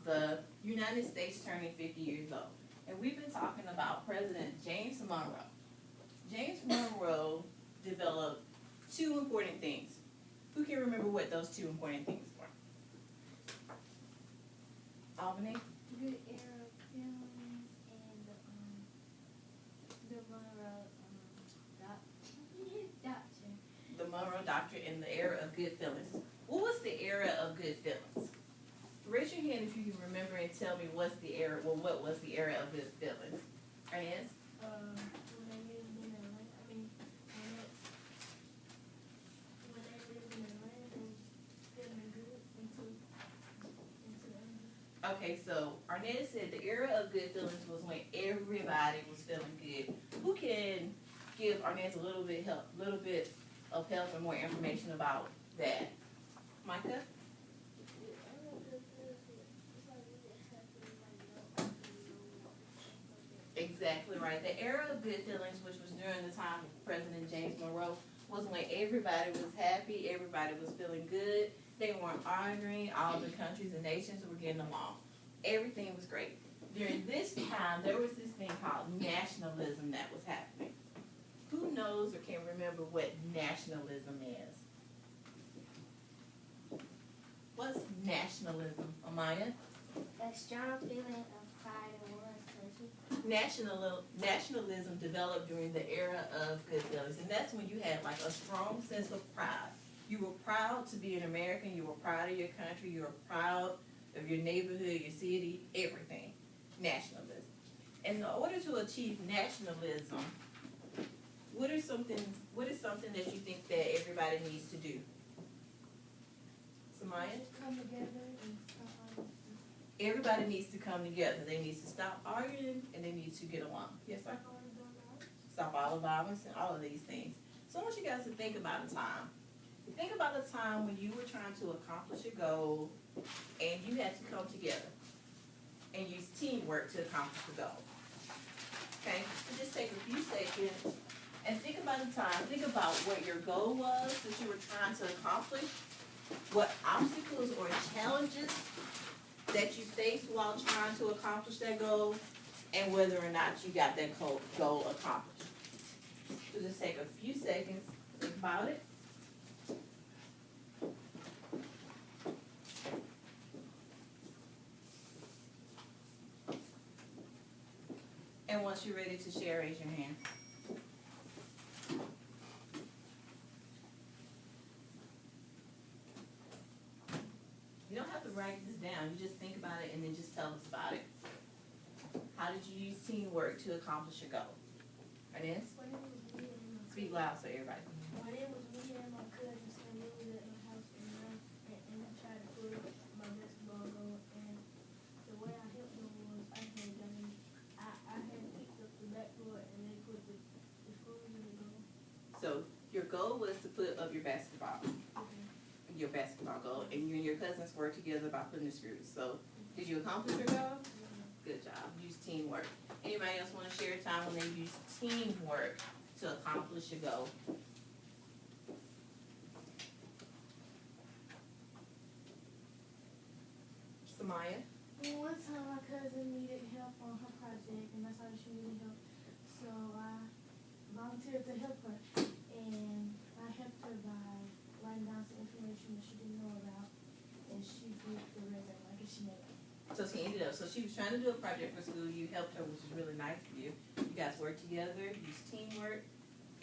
about the United States turning 50 years old. And we've been talking about President James Monroe. James Monroe developed two important things. Who can remember what those two important things were? Albany? Good era films and the Monroe doctrine. The Monroe Doctrine and the era of good feelings. What was the era of good feelings? Raise your hand if you can remember and tell me what was the era of good feelings. Ernest? When they lived in Atlanta, when they lived in Atlanta, they was feeling good into Atlanta. Okay, so Arnetta said the era of good feelings was when everybody was feeling good. Who can give Arnett a little bit of help and more information about that? Micah? Exactly right. The era of good feelings, which was during the time of President James Monroe, was when everybody was happy, everybody was feeling good, they weren't arguing, all the countries and nations were getting along. Everything was great. During this time, there was this thing called nationalism that was happening. Who knows or can remember what nationalism is? What's nationalism, Amaya? A strong feeling of pride in one's country. Nationalism developed during the era of good feelings, and that's when you had like a strong sense of pride. You were proud to be an American, you were proud of your country, you were proud of your neighborhood, your city, everything. Nationalism. And in order to achieve nationalism, what is something that you think that everybody needs to do? Samaya? Come together and Everybody needs to come together. They need to stop arguing and they need to get along. Yes, sir? Stop all the violence and all of these things. So I want you guys to think about a time. Think about a time when you were trying to accomplish a goal and you had to come together and use teamwork to accomplish the goal. Okay? So just take a few seconds and think about a time. Think about what your goal was that you were trying to accomplish, what obstacles or challenges that you faced while trying to accomplish that goal, and whether or not you got that goal accomplished. So just take a few seconds, think about it. And once you're ready to share, raise your hand. You don't have to write this down. You just think about it and then just tell us about it. How did you use teamwork to accomplish your goal? Ernest? Speak loud so everybody can hear. When it was me and my cousins and we was at my house and I tried to put my basketball goal, and the way I helped them was I had picked up the backboard and they put the screws in the goal. So your goal was to put up your basketball goal, and you and your cousins worked together by putting the screws. So did you accomplish your goal? Good job. Use teamwork. Anybody else want to share a time when they used teamwork to accomplish a goal? Samaya? One time my cousin needed help on her project and I saw that she needed help, so I volunteered to help her, and I helped her by writing down some information that she didn't know about, and she did the rest of it, I guess she made it. So she was trying to do a project for school, you helped her, which is really nice of you. You guys worked together, used teamwork,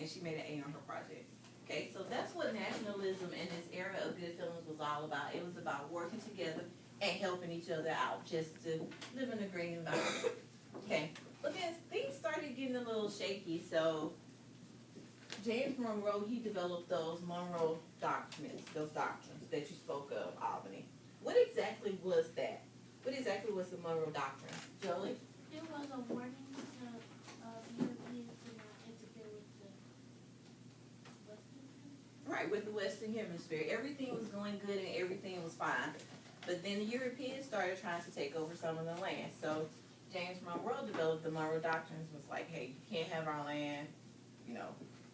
and she made an A on her project. Okay, so that's what nationalism in this era of good feelings was all about. It was about working together and helping each other out just to live in a great environment. Okay, but then things started getting a little shaky, so James Monroe, he developed those Monroe documents, those doctrines that you spoke of, Albany. What exactly was that? What exactly was the Monroe Doctrine? Jolie? It was a warning to Europeans to not interfere with the Western countries. Right, with the Western Hemisphere. Everything was going good and everything was fine. But then the Europeans started trying to take over some of the land. So James Monroe developed the Monroe Doctrines, was like, hey, you can't have our land,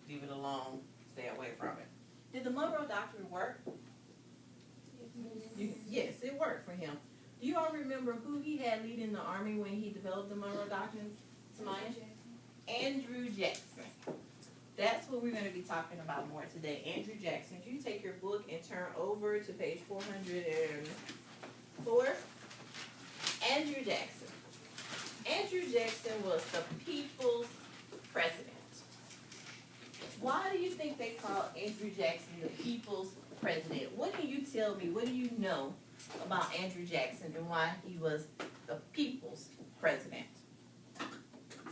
leave it alone, stay away from it. Did the Monroe Doctrine work? Yes. Yes, it worked for him. Do you all remember who he had leading the army when he developed the Monroe Doctrine? Samaya? Andrew Jackson. That's what we're going to be talking about more today. Andrew Jackson. You take your book and turn over to page 404. Andrew Jackson. Andrew Jackson was the people's president. Why do you think they call Andrew Jackson the people's president? What can you tell me? What do you know about Andrew Jackson and why he was the people's president?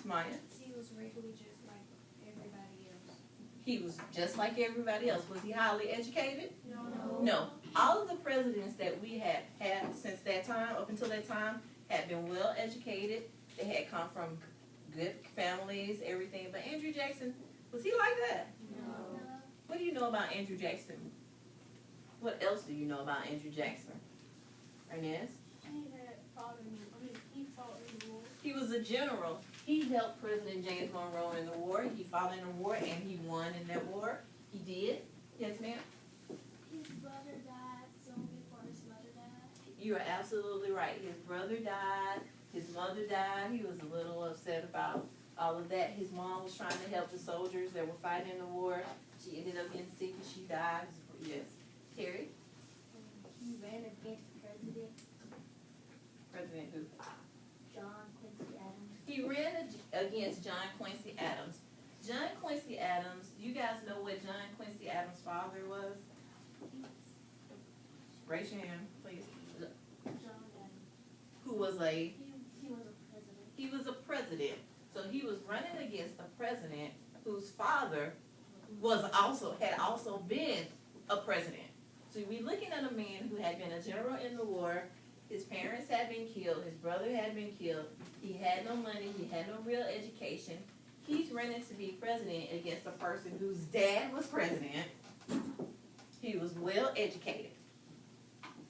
Smaya? He was regularly just like everybody else. He was just like everybody else. Was he highly educated? No. No. All of the presidents that we have had since that time, up until that time, had been well educated. They had come from good families, everything. But Andrew Jackson, was he like that? No. What do you know about Andrew Jackson? What else do you know about Andrew Jackson? Ernest? He fought in the war. He was a general. He helped President James Monroe in the war. He fought in the war and he won in that war. He did. Yes, ma'am? His brother died soon before his mother died. You are absolutely right. His brother died. His mother died. He was a little upset about all of that. His mom was trying to help the soldiers that were fighting in the war. She ended up getting sick and she died. Yes. Terry? He ran against President who? John Quincy Adams. He ran against John Quincy Adams. John Quincy Adams, you guys know what John Quincy Adams' father was? Raise your hand, please. John Adams. Who was a? He was a president. He was a president. So he was running against a president whose father had also been a president. So we're looking at a man who had been a general in the war. His parents had been killed. His brother had been killed. He had no money. He had no real education. He's running to be president against a person whose dad was president. He was well educated.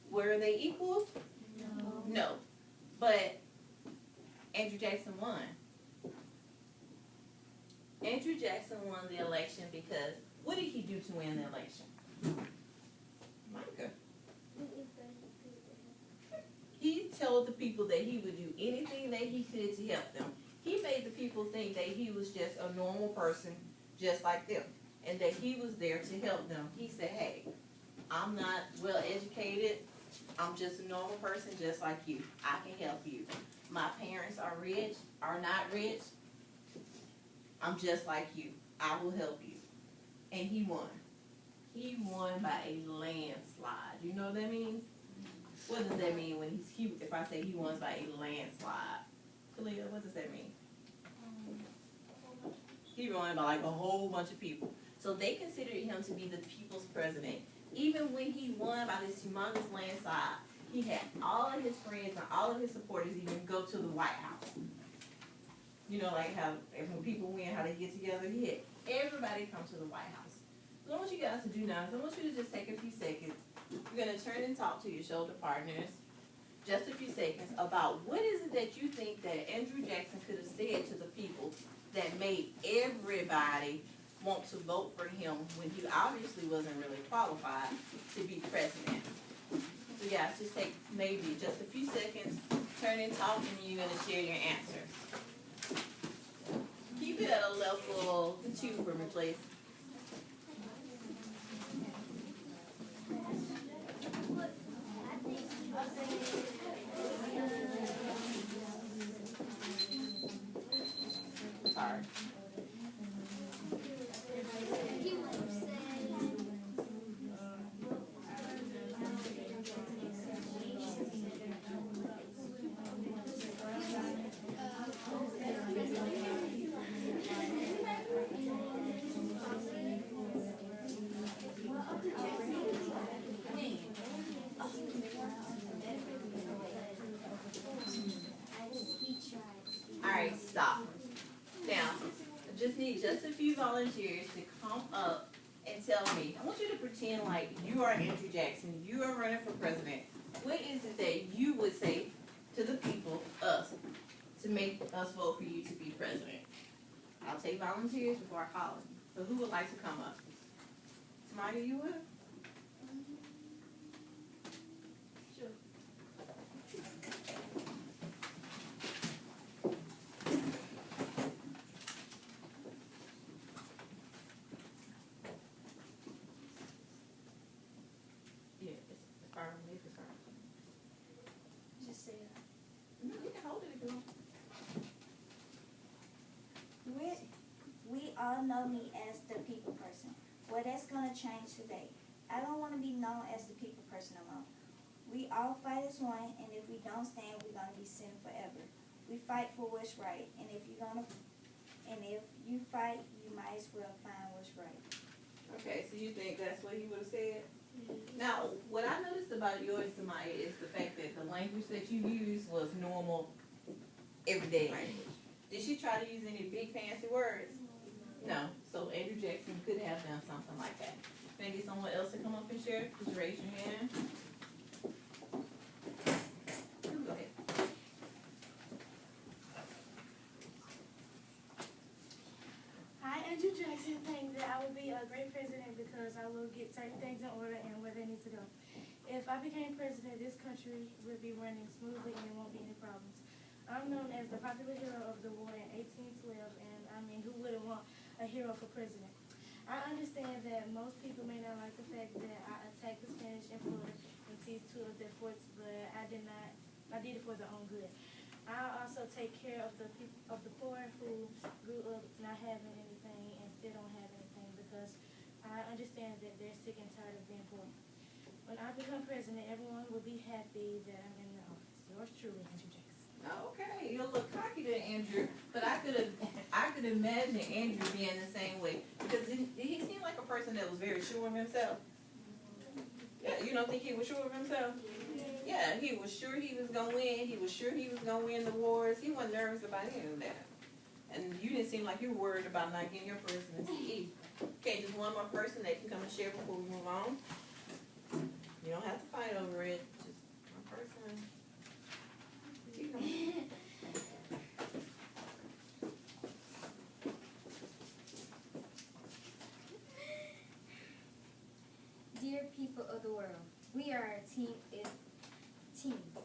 Were they equal? No. No. But Andrew Jackson won. Andrew Jackson won the election because what did he do to win the election? Micah. He told the people that he would do anything that he could to help them. He made the people think that he was just a normal person, just like them, and that he was there to help them. He said, hey, I'm not well educated. I'm just a normal person just like you. I can help you. My parents are rich, are not rich. I'm just like you. I will help you. And he won. He won by a landslide. You know what that means? What does that mean when if I say he won by a landslide? Kalia, what does that mean? He won by like a whole bunch of people. So they considered him to be the people's president. Even when he won by this humongous landslide, he had all of his friends and all of his supporters even go to the White House. You know, like how when people win, how they get together, he had everybody come to the White House. So I want you guys to do now is I want you to just take a few seconds. You're going to turn and talk to your shoulder partners, just a few seconds, about what is it that you think that Andrew Jackson could have said to the people that made everybody want to vote for him when he obviously wasn't really qualified to be president. So guys, just take maybe just a few seconds, turn and talk, and you're going to share your answer. Keep it at a level 2 for me, please. Sorry. He would have said, All right, stop. Now, I just need just a few volunteers to come up and tell me. I want you to pretend like you are Andrew Jackson. You are running for president. What is it that you would say to the people, us, to make us vote for you to be president? I'll take volunteers before I call them. So who would like to come up? Tamaya, you would? sure. y'all know me as the people person. Well, that's gonna change today. I don't want to be known as the people person no more. We all fight as one, and if we don't stand, we're gonna be sin forever. We fight for what's right, and if you fight, you might as well find what's right. Okay, so you think that's what he would have said? Now, what I noticed about yours, Samaya, is the fact that the language that you used was normal, everyday language. Did she try to use any big fancy words? No. So Andrew Jackson could have done something like that. Maybe someone else to come up and share? Just raise your hand. Go ahead. I, Andrew Jackson, think that I will be a great president because I will get certain things in order and where they need to go. If I became president, this country would be running smoothly and there won't be any problems. I'm known as the popular hero of the war in 1812, and I mean, who wouldn't want a hero for president? I understand that most people may not like the fact that I attacked the Spanish in Florida and seized 2 of their forts, but I did not. I did it for their own good. I also take care of the people of the poor who grew up not having anything and still don't have anything because I understand that they're sick and tired of being poor. When I become president, everyone will be happy that I'm in the office. Yours truly, Andrew Jackson. Okay, you'll look cocky to Andrew, but I could imagine Andrew being the same way because he seemed like a person that was very sure of himself. Yeah, you don't think he was sure of himself? Yeah, he was sure he was gonna win. He was sure he was gonna win the wars. He wasn't nervous about any of that. And you didn't seem like you were worried about not getting your presidency. Okay, just one more person that can come and share before we move on. You don't have to fight over it. Just one person. Keep going. Dear people of the world, we are a team.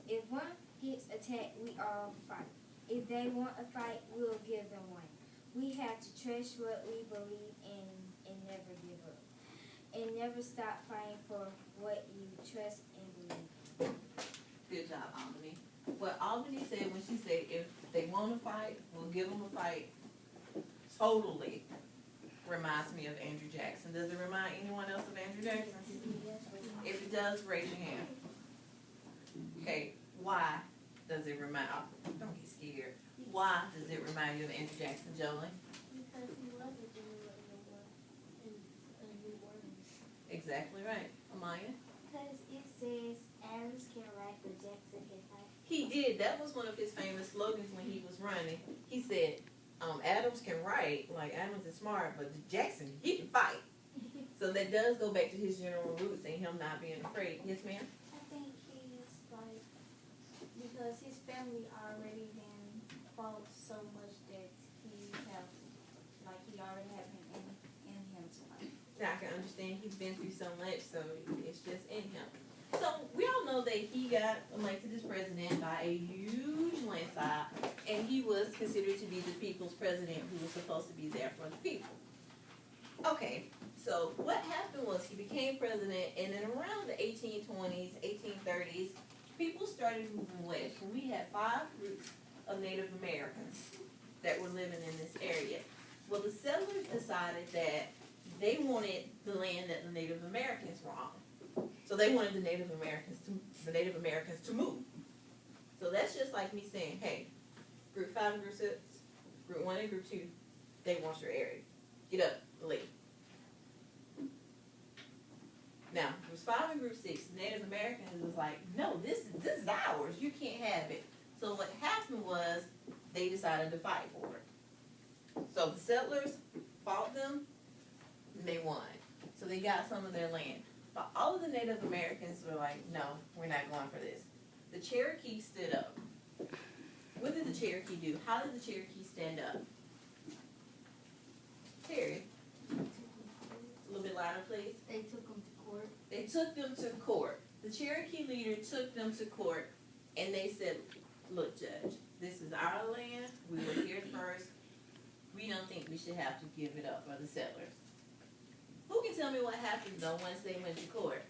If one gets attacked, we all fight. If they want a fight, we'll give them one. We have to trust what we believe in and never give up. And never stop fighting for what you trust and believe. Good job, Albany. What Albany said when she said, if they want to fight, we'll give them a fight, totally reminds me of Andrew Jackson. Does it remind anyone else of Andrew Jackson? If it does, raise your hand. Okay, why does it remind, don't get scared. Why does it remind you of Andrew Jackson, Jolie? Because he wasn't doing what in New Orleans. Exactly right. Amaya? Because it says Adams can write, but Jackson can fight. He did. That was one of his famous slogans when he was running. He said, Adams can write, like Adams is smart, but Jackson, he can fight. So that does go back to his general roots and him not being afraid. Yes, ma'am? I think he's like, because his family already been fought so much that he already have him in him to fight. Now I can understand he's been through so much, so it's just in him. So we all know that he got elected as president by a huge landslide, and he was considered to be the people's president who was supposed to be there for the people. Okay, so what happened was he became president, and then around the 1820s, 1830s, people started moving west. And we had 5 groups of Native Americans that were living in this area. Well, the settlers decided that they wanted the land that the Native Americans were on. So they wanted the Native Americans to move. So that's just like me saying, hey, group 5 and group 6, group 1 and group 2, they want your area. Get up, leave. Now, group 5 and group 6, Native Americans was like, no, this is ours. You can't have it. So what happened was they decided to fight for it. So the settlers fought them, and they won. So they got some of their land. But all of the Native Americans were like, no, we're not going for this. The Cherokee stood up. What did the Cherokee do? How did the Cherokee stand up? Terry, a little bit louder, please. They took him to court. They took them to court. The Cherokee leader took them to court, and they said, look, Judge, this is our land. We were here first. We don't think we should have to give it up for the settlers. Who can tell me what happened, though, once they went to court?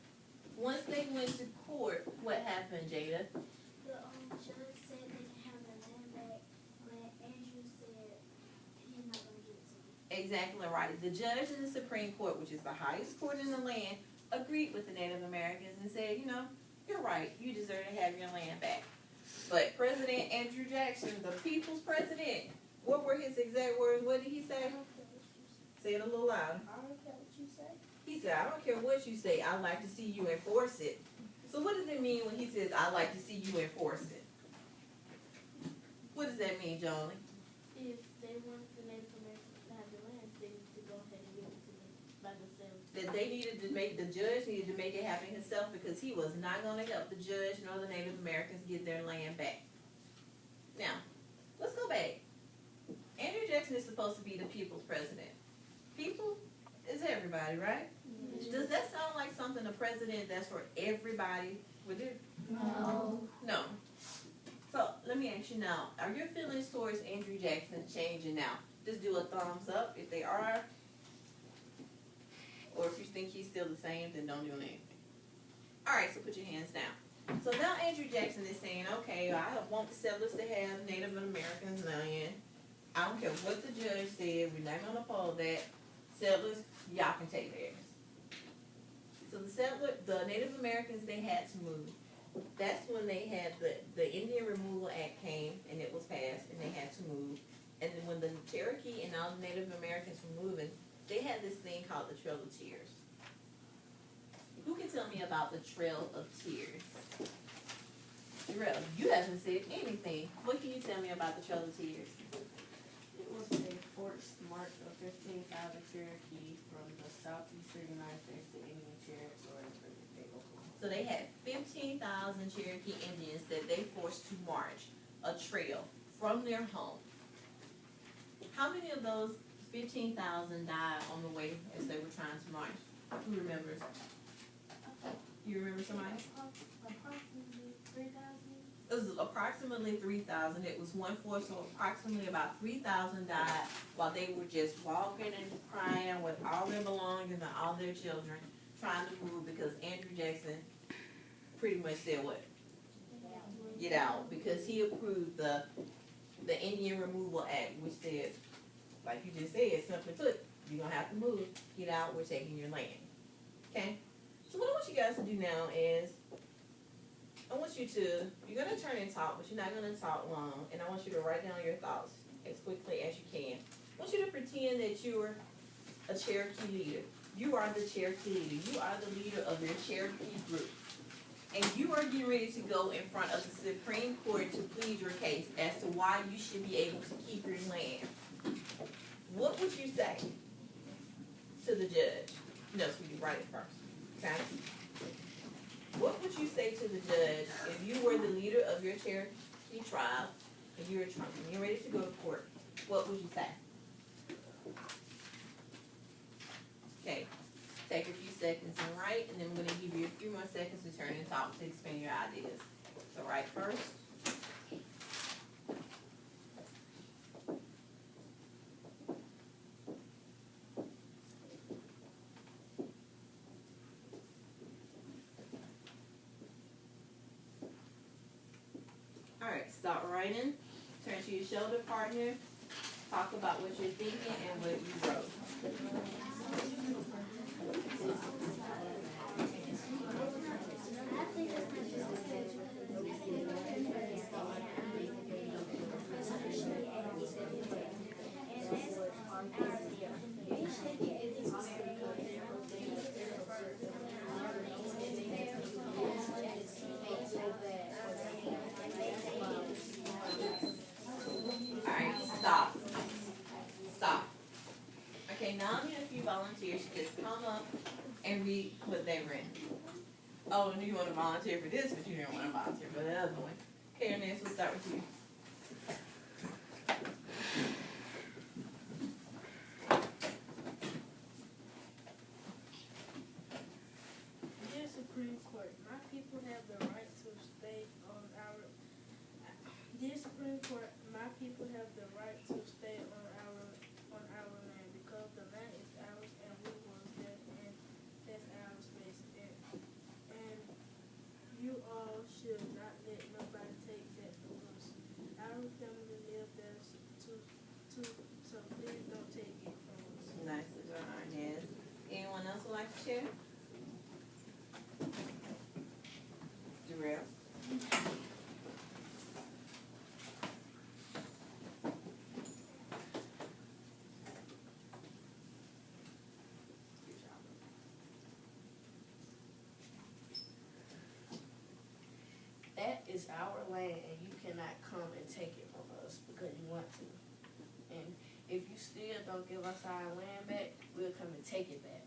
Once they went to court, what happened, Jada? The judge said they can have their land back, but Andrew said he's not going to give it to them. Exactly right. The judge in the Supreme Court, which is the highest court in the land, agreed with the Native Americans and said, you're right, you deserve to have your land back. But President Andrew Jackson, the people's president, what were his exact words? What did he say? Say it a little louder. I don't care what you say. He said, I don't care what you say, I'd like to see you enforce it. So what does it mean when he says, I'd like to see you enforce it? What does that mean, Jolie? If they want the Native Americans to have the land, they need to go ahead and give it to them by themselves. That they needed to make, the judge needed to make it happen himself because he was not gonna help the judge nor the Native Americans get their land back. Now, let's go back. Andrew Jackson is supposed to be the people's president. People is everybody, right? Does that sound like something a president that's for everybody would do? No. No. So let me ask you now, are your feelings towards Andrew Jackson changing now? Just do a thumbs up if they are. Or if you think he's still the same, then don't do anything. Alright, so put your hands down. So now Andrew Jackson is saying, okay, I want the settlers to have Native Americans land. I don't care what the judge said, we're not gonna uphold that. Settlers, y'all can take theirs. So the Native Americans, they had to move. That's when they had the Indian Removal Act came and it was passed and they had to move. And then when the Cherokee and all the Native Americans were moving, they had this thing called the Trail of Tears. Who can tell me about the Trail of Tears? Jarrell, you haven't said anything. What can you tell me about the Trail of Tears? It was a forced march of 15,000 Cherokee from the southeastern United States to Indian Territory for the day before. So they had 15,000 Cherokee Indians that they forced to march a trail from their home. How many of those 15,000 died on the way as they were trying to march? Who remembers? You remember somebody? Approximately 3,000. It was approximately 3,000. It was one force, so approximately about 3,000 died while they were just walking and crying with all their belongings and all their children trying to move because Andrew Jackson pretty much said what? Get out. Because he approved the Indian Removal Act, which said, like you just said, simply put, you're going to have to move. Get out. We're taking your land. Okay? So what I want you guys to do now is, you're going to turn and talk, but you're not going to talk long. And I want you to write down your thoughts as quickly as you can. I want you to pretend that you're a Cherokee leader. You are the Cherokee leader. You are the leader of your Cherokee group. And you are getting ready to go in front of the Supreme Court to plead your case as to why you should be able to keep your land. What would you say to the judge? No, so you write it first. Okay? What would you say to the judge if you were the leader of your Cherokee tribe and you were trying, and you're ready to go to court? What would you say? Okay, take a few seconds and write, and then we're gonna give you a few more seconds to turn and talk to expand your ideas. So write first. Alright, stop writing. Turn to your shoulder partner. Talk about what you're thinking and what you wrote. Alright, stop. Stop. Okay, now I'm gonna have a few volunteers to just come up and read what they read. Oh, and you want to volunteer for this, but you didn't want to volunteer for the other one. Okay, Ernest, we'll start with you. Dear Supreme Court, my people have the right to stay on our. Dear Supreme Court, my people have the right to stay on our land because the land is ours and we was there and that's our space and you all should not let nobody take that from us. Our family live there too, so please don't take it from it's our land and you cannot come and take it from us because you want to. And if you still don't give us our land back, we'll come and take it back.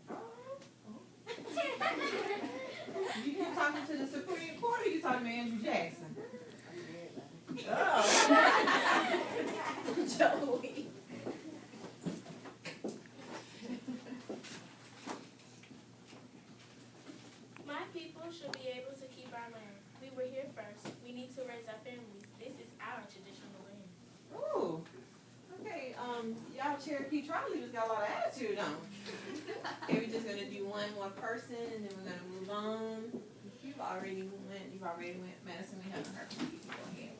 You talking to the Supreme Court or you talking to Andrew Jackson? Oh. Joey. My people should be able to keep our land. We were here first. We need to raise our families. This is our traditional land. Ooh. Okay, y'all Cherokee tribe leaders got a lot of attitude on. Okay, we're just gonna do one more person and then we're gonna move on. You've already went, Madison, we haven't heard from you. Go ahead.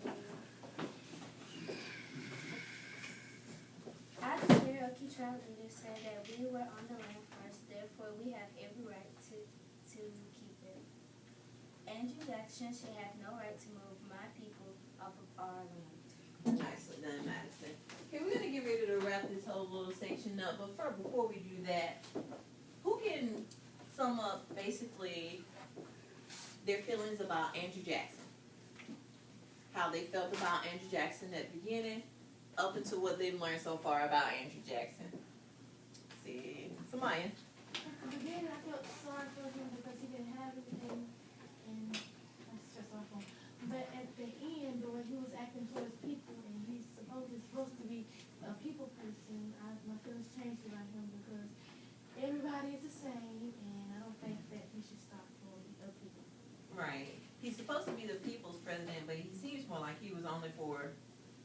Our Cherokee tribe leaders said that we were on the land first, therefore we have every right to keep it. Andrew Jackson should have no right to move my people off of our land. Nicely done, Madison. Okay, we're gonna get ready to wrap this whole little section up, but before we do that, who can sum up basically their feelings about Andrew Jackson? How they felt about Andrew Jackson at the beginning, up until what they've learned so far about Andrew Jackson. Let's see, Samaya. At the beginning, I felt sorry for him because he didn't have anything, and I was stressed off him. But at the end, the way he was acting towards people, and he's supposed to be a people person, my feelings changed about him because everybody is the same, and I don't think that he should stop bullying other people. Right. He's supposed to be the people's president, but he seems more like he was only for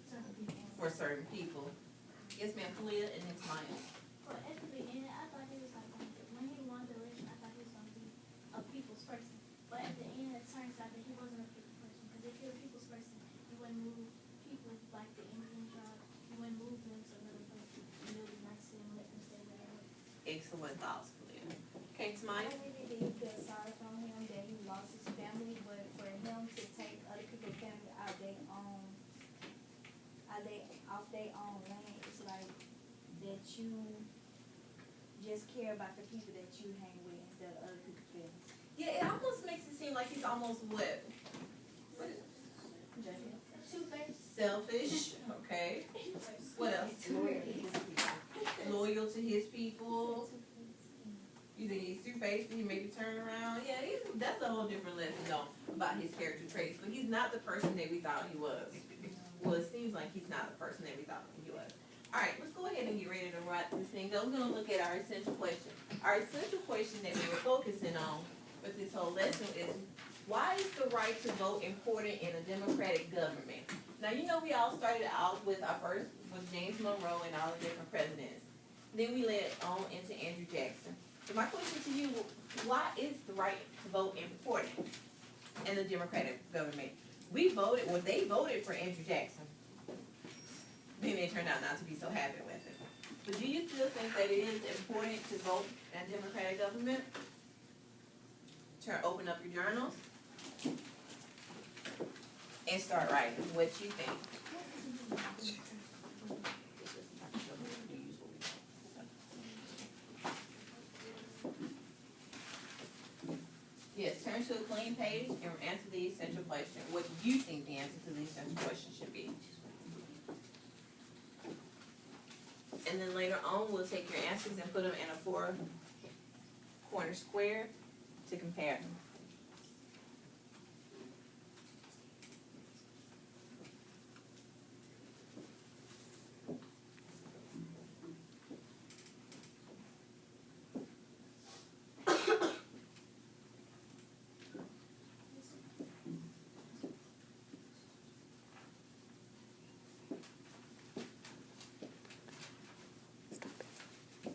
Certain people. certain people. Yes, ma'am, Kalia, and then Samaya. Well, at the beginning, I thought he was like, when he won the election, I thought he was going to be a people's person. But at the end, it turns out that he wasn't a people's person. Because if you're a people's person, you wouldn't move people like the Indian tribe. You wouldn't move them to another place. You really nice to them, let them stay where they were. Excellent thoughts, Kalia. Okay, I Samaya. really didn't feel sorry for him that he lost his family, but for him to take other people's family out off their own land, it's like that you just care about the people that you hang with instead of other people's feelings. Yeah, it almost makes it seem like he's almost what is Two-faced. selfish, okay. What else? Loyal to his people. You think he's two-faced, he maybe turn around? Yeah, that's a whole different lesson though about his character traits. But he's not the person that we thought he was. Well, it seems like he's not the person that we thought he was. Alright, let's go ahead and get ready to wrap this thing. We're gonna look at our essential question. Our essential question that we were focusing on with this whole lesson is, why is the right to vote important in a democratic government? Now, you know we all started out with our first, with James Monroe and all the different presidents. Then we led on into Andrew Jackson. So my question to you, why is the right to vote important in a democratic government? We voted, well, they voted for Andrew Jackson. Then they turned out not to be so happy with it. But do you still think that it is important to vote in a democratic government? Open up your journals and start writing what you think. Yes, turn to a clean page and answer the essential question. What do you think the answer to the essential question should be? And then later on, we'll take your answers and put them in a 4-corner square to compare them.